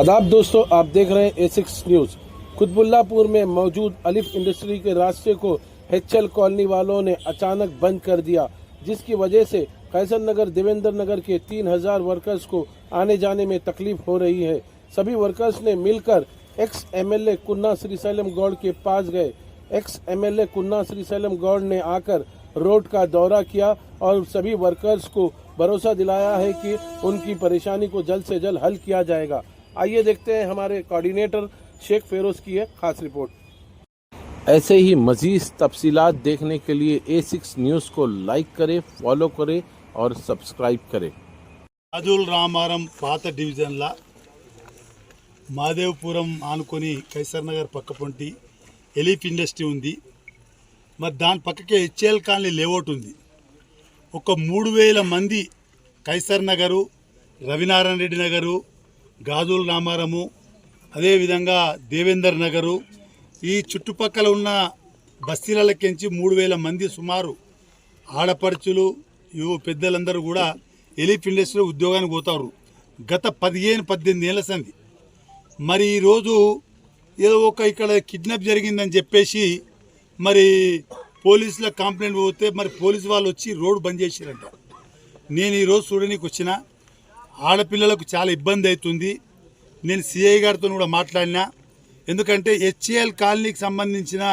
आदाब दोस्तों, आप देख रहे हैं A6 न्यूज। कुतबुल्लापुर में मौजूद अलिफ इंडस्ट्री के रास्ते को हेचल कॉलोनी वालों ने अचानक बंद कर दिया, जिसकी वजह से कैसर नगर देवेंद्र नगर के 3000 वर्कर्स को आने जाने में तकलीफ हो रही है। सभी वर्कर्स ने मिलकर एक्स MLA कुन्ना श्रीशैलम गौड़ के पास गए। एक्स MLA कुन्ना श्रीशैलम गौड़ ने आकर रोड का दौरा किया और सभी वर्कर्स को भरोसा दिलाया है कि उनकी परेशानी को जल्द से जल्द हल किया जाएगा। आइए देखते हैं हमारे कोऑर्डिनेटर शेख फेरोज की है खास रिपोर्ट। ऐसे ही मजीद तफसीलात देखने के लिए A6 न्यूज़ को लाइक करें, फॉलो करें और सब्सक्राइब करें। రాజుల రామారం పాత డివిజన్ల మాదేవపురం ఆనుకొని కైసర్ నగర్ పక్క పొంటి ఎలీఫ్ ఇండస్ట్రీ ఉంది. మరి దాని పక్కకే హెచ్ఎల్ కాలనీ లేఅవుట్ ఉంది. ఒక 3000 మంది కైసర్ నగరు, రవినారాయణ రెడ్డి నగరు, గాజుల రామారము, అదేవిధంగా దేవేందర్ నగరు, ఈ చుట్టుపక్కల ఉన్న బస్తీలకెంచి 3000 మంది సుమారు ఆడపడుచులు పెద్దలందరూ కూడా ఎలీఫ్ ఇండస్ట్రీలో ఉద్యోగానికి పోతారు. గత 15-18 ఏళ్ళ సంది. మరి ఈరోజు ఏదో ఒక ఇక్కడ కిడ్నాప్ జరిగిందని చెప్పేసి మరి పోలీసుల కంప్లైంట్ పోతే మరి పోలీసు వాళ్ళు వచ్చి రోడ్డు బంద్ చేసిరంట. నేను ఈరోజు చూడడానికి వచ్చిన ఆడపిల్లలకు చాలా ఇబ్బంది అవుతుంది. నేను సిఐ గారితో కూడా మాట్లాడినా. ఎందుకంటే హెచ్ఏఎల్ కాలనీకి సంబంధించిన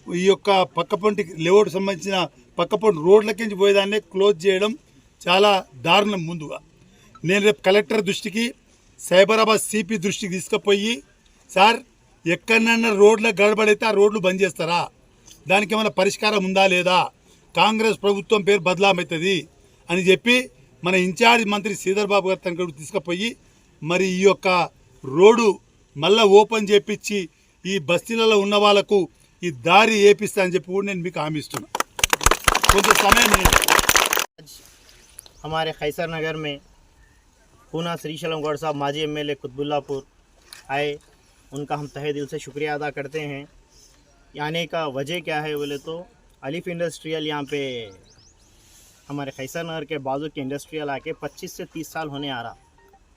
ఈ యొక్క పక్కపొంటి లేఅవుట్ సంబంధించిన పక్కపొంటి రోడ్లకించి పోయేదాన్నే క్లోజ్ చేయడం చాలా దారుణం. ముందుగా నేను రేపు కలెక్టర్ దృష్టికి, సైబరాబాద్ సిపి దృష్టికి తీసుకుపోయి, సార్ ఎక్కడన్నా రోడ్ల గడబడైతే ఆ రోడ్లు బంద్ చేస్తారా, దానికి ఏమైనా పరిష్కారం ఉందా లేదా, కాంగ్రెస్ ప్రభుత్వం పేరు బదలామవుతుంది అని చెప్పి మన ఇన్ఛార్జ్ మంత్రి శ్రీధర్ బాబు గారి తనకు తీసుకుపోయి మరి ఈ యొక్క రోడ్డు మళ్ళీ ఓపెన్ చేపించి ఈ బస్తీలలో ఉన్న వాళ్ళకు ఈ దారి వేపిస్తా అని చెప్పి కూడా నేను మీకు హామీ ఇస్తున్నా. కొంత సమయం हमारे खैसर नगर में पूना श्रीशैलम गौड़ साहब माजी MLA कुतबुल्लापुर आए, उनका हम तहे दिल से शुक्रिया अदा करते हैं। आने का वजह क्या है बोले तो अलिफ इंडस्ट्रियल यहाँ पे हमारे खैसर नगर के बाजू के इंडस्ट्रियल आके 25 से 30 साल होने आ रहा।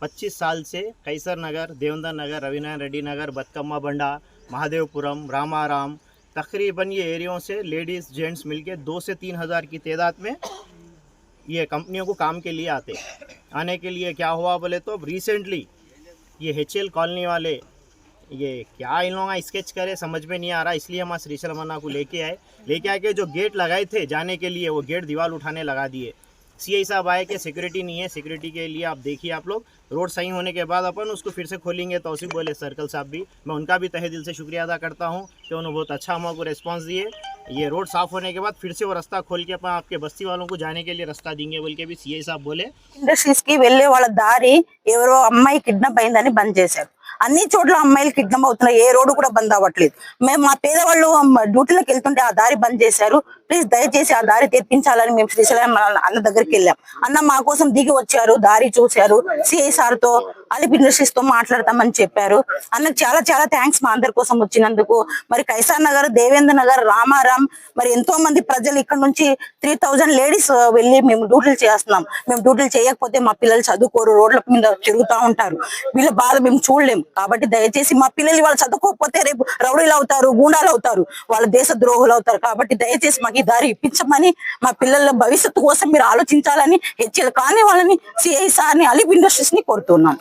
25 साल से खैसर नगर, देवेंद्र नगर, रविनारायण रेड्डी नगर, बतकम्मा बंडा, महादेवपुरम, रामाराम, तकरीबन ये एरियो से लेडीज़ जेंट्स मिलके 2 से 3 हज़ार की तादाद में ये कंपनियों को काम के लिए आते। आने के लिए क्या हुआ बोले तो रिसेंटली ये HL कॉलोनी वाले ये क्या इन लोगों का स्केच करे समझ में नहीं आ रहा, इसलिए हम श्रीशैलम को लेके आके जो गेट लगाए थे जाने के लिए वो गेट दीवार उठाने लगा दिए। CI साहब आए कि सिक्योरिटी नहीं है, सिक्योरिटी के लिए आप देखिए, आप लोग रोड सही होने के बाद अपन उसको फिर से खोलेंगे। तो उसी बोले सर्कल साहब भी, मैं उनका भी तहे दिल से शुक्रिया अदा करता हूँ कि उन्होंने बहुत अच्छा हमको रिस्पांस दिए। ये रोड साफ़ होने के बाद फिर से वो रास्ता खोल के अपन आपके बस्ती वालों को जाने के लिए रास्ता देंगे बोल के भी CI साहब बोले। ఇండస్ట్రీస్ కి వెళ్లే వాళ్ళ దారి ఎవరో అమ్మాయి కిడ్నాప్ అయిందని బంద్ చేశారు. అన్ని చోట్ల అమ్మాయిలు కిడ్నాప్ అవుతున్నాయి, ఏ రోడ్డు కూడా బంద్ అవ్వట్లేదు. మేము మా పేదవాళ్ళు డ్యూటీలకు వెళ్తుంటే ఆ దారి బంద్ చేశారు. ప్లీజ్ దయచేసి ఆ దారి తెప్పించాలని మేము శ్రీశైలం అన్న దగ్గరికి వెళ్ళాం. అన్న మా కోసం దిగి వచ్చారు, దారి చూశారు, CI సార్ తో అలిఫ్ ఇండస్ట్రీస్ తో మాట్లాడతామని చెప్పారు. అన్నకు చాలా చాలా థ్యాంక్స్ మా అందరి కోసం వచ్చినందుకు. మరి కైసర్ నగర్, దేవేంద్ర నగర్, రామారాం మరి ఎంతో మంది ప్రజలు ఇక్కడ నుంచి 3000 లేడీస్ వెళ్ళి మేము డ్యూటీలు చేస్తున్నాం. మేము డ్యూటీలు చేయకపోతే మా పిల్లలు చదువుకోరు, రోడ్ల మీద తిరుగుతూ ఉంటారు. వీళ్ళ బాధ మేము చూడలేము. కాబట్టి దయచేసి మా పిల్లలు వాళ్ళు చదువుకోకపోతే రేపు రౌడీలు అవుతారు, గూండాలు అవుతారు, వాళ్ళ దేశ ద్రోహులు అవుతారు. కాబట్టి దయచేసి మాకు ఈ దారి ఇప్పించమని, మా పిల్లల భవిష్యత్తు కోసం మీరు ఆలోచించాలని హెచ్ఎల్ కానీ వాళ్ళని, CI సార్ని, అలిఫ్ ఇండస్ట్రీస్ ని కోరుతున్నాను.